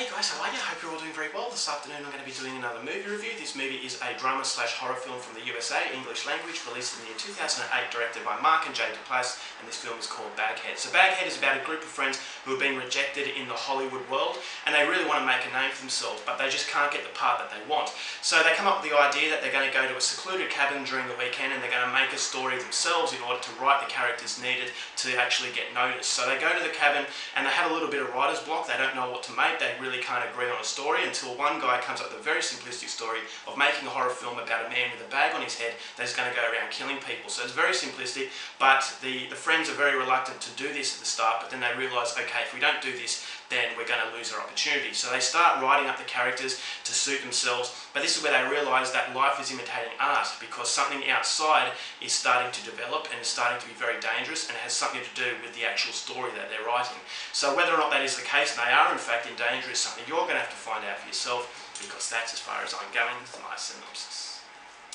Hey guys, how are you? I hope you're all doing very well. This afternoon I'm going to be doing another movie review. This movie is a drama/horror film from the USA, English language, released in the year 2008, directed by Mark and Jay Duplass, and this film is called Baghead. So Baghead is about a group of friends who have been rejected in the Hollywood world, and they really want to make a name for themselves, but they just can't get the part that they want. So they come up with the idea that they're going to go to a secluded cabin during the weekend, and they're going to make a story themselves in order to write the characters needed to actually get noticed. So they go to the cabin, and they have a little bit of writer's block. They don't know what to make. They really can't agree on a story until one guy comes up with a very simplistic story of making a horror film about a man with a bag on his head that's going to go around killing people. So it's very simplistic, but the friends are very reluctant to do this at the start, but then they realise, okay, if we don't do this, then we're going to lose our opportunity. So they start writing up the characters to suit themselves, but this is where they realise that life is imitating art, because something outside is starting to develop and is starting to be very dangerous, and it has something to do with the actual story that they're writing. So whether or not that is the case, and they are in fact in danger, is something you're going to have to find out for yourself, because that's as far as I'm going with my synopsis.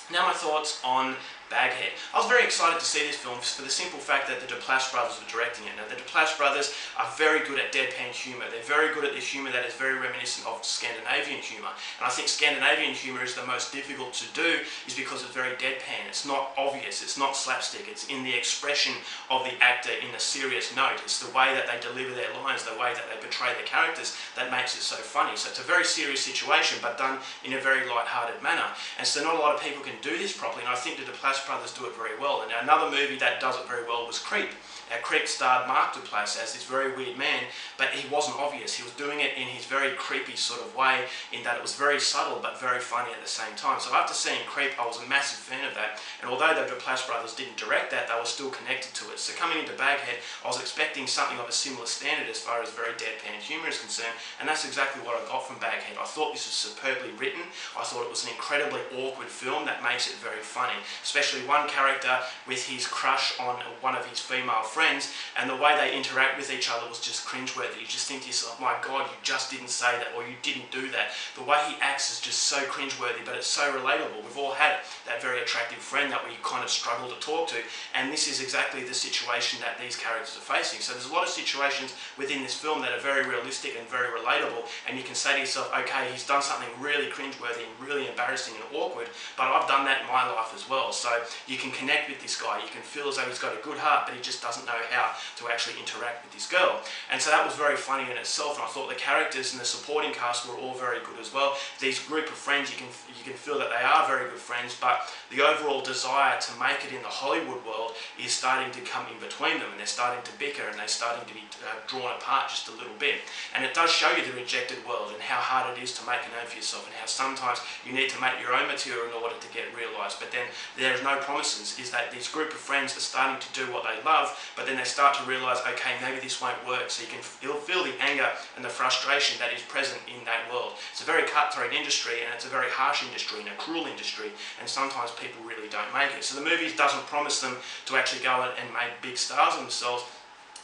Now my thoughts on Baghead. I was very excited to see this film for the simple fact that the Duplass brothers were directing it. Now the Duplass brothers are very good at deadpan humour. They're very good at this humour that is very reminiscent of Scandinavian humour. And I think Scandinavian humour is the most difficult to do is because it's very deadpan. It's not obvious, it's not slapstick, it's in the expression of the actor in a serious note. It's the way that they deliver their lines, the way that they portray their characters that makes it so funny. So it's a very serious situation but done in a very light-hearted manner. And so not a lot of people can do this properly, and I think the Duplass brothers do it very well. And another movie that does it very well was Creep. Now, Creep starred Mark Duplass as this very weird man, but he wasn't obvious. He was doing it in his very creepy sort of way, in that it was very subtle but very funny at the same time. So after seeing Creep, I was a massive fan of that, and although the Duplass brothers didn't direct that, they were still connected to it. So coming into Baghead, I was expecting something of a similar standard as far as very deadpan humour is concerned, and that's exactly what I got from Baghead. I thought this was superbly written. I thought it was an incredibly awkward film that makes it very funny, especially one character with his crush on one of his female friends, and the way they interact with each other was just cringeworthy. You just think to yourself, my God, you just didn't say that, or you didn't do that. The way he acts is just so cringeworthy, but it's so relatable. We've all had that very attractive friend that we kind of struggle to talk to, and this is exactly the situation that these characters are facing. So there's a lot of situations within this film that are very realistic and very relatable, and you can say to yourself, okay, he's done something really cringeworthy and really embarrassing and awkward, but I've done that in my life as well. So you can connect with this guy, you can feel as though he's got a good heart, but he just doesn't know how to actually interact with this girl. And so that was very funny in itself, and I thought the characters and the supporting cast were all very good as well. These group of friends, you can feel that they are very good friends, but the overall desire to make it in the Hollywood world is starting to come in between them, and they're starting to bicker, and they're starting to be drawn apart just a little bit. And it does show you the rejected world and how hard it is to make a name for yourself, and how sometimes you need to make your own material in order to get realised. But then there's no promises, is that this group of friends are starting to do what they love, but then they start to realise, okay, maybe this won't work. So you can feel the anger and the frustration that is present in that world. It's a very cutthroat industry, and it's a very harsh industry and a cruel industry, and sometimes people really don't make it. So the movie doesn't promise them to actually go and make big stars of themselves.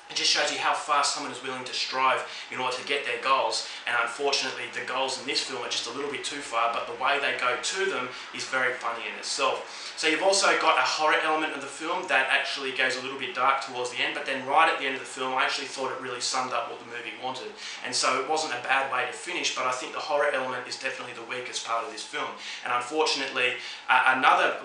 It just shows you how far someone is willing to strive in order to get their goals, and unfortunately the goals in this film are just a little bit too far, but the way they go to them is very funny in itself. So you've also got a horror element of the film that actually goes a little bit dark towards the end, but then right at the end of the film I actually thought it really summed up what the movie wanted. And so it wasn't a bad way to finish, but I think the horror element is definitely the weakest part of this film. And unfortunately, another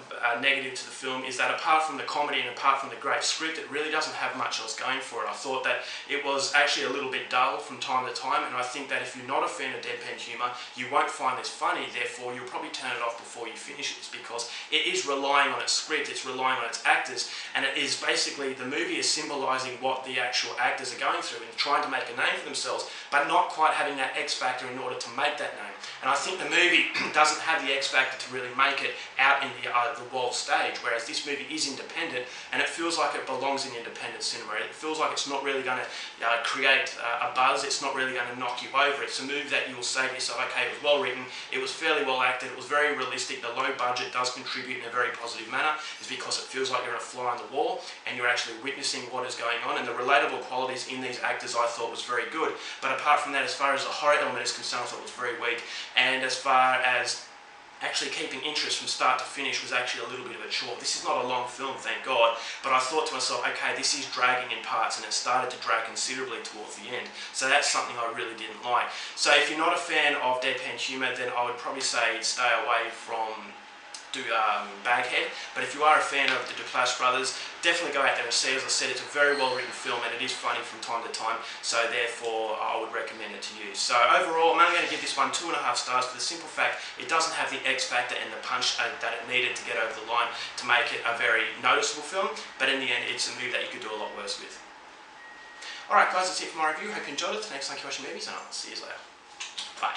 negative to the film is that apart from the comedy and apart from the great script, it really doesn't have much else going for it. I thought that it was actually a little bit dull from time to time, and I think that if you're not a fan of deadpan humour, you won't find this funny. Therefore, you'll probably turn it off before you finish this, because it is relying on its script, it's relying on its actors, and it is basically, the movie is symbolising what the actual actors are going through and trying to make a name for themselves, but not quite having that X factor in order to make that name. And I think the movie doesn't have the X factor to really make it out in the world stage, whereas this movie is independent, and it feels like it belongs in independent cinema. It feels like it's not really going to create a buzz, it's not really going to knock you over. It's a movie that you'll say to yourself, okay, it was well written, it was fairly well acted, it was very realistic, the low budget does contribute in a very positive manner, is because it feels like you're a fly on the wall and you're actually witnessing what is going on, and the relatable qualities in these actors I thought was very good. But apart from that, as far as the horror element is concerned, I thought it was very weak. And as far as actually keeping interest from start to finish was actually a little bit of a chore. This is not a long film, thank God, but I thought to myself, okay, this is dragging in parts, and it started to drag considerably towards the end. So that's something I really didn't like. So if you're not a fan of deadpan humour, then I would probably say stay away from Baghead. But if you are a fan of the Duplass brothers, definitely go out there and see it. As I said, it's a very well written film, and it is funny from time to time, so therefore I would recommend it to you. So overall, I'm only going to give this one 2.5 stars for the simple fact it doesn't have the X factor and the punch that it needed to get over the line to make it a very noticeable film, but in the end it's a movie that you could do a lot worse with. Alright guys, that's it for my review. Hope you enjoyed it. Next time, keep watching movies, and I'll see you later. Bye.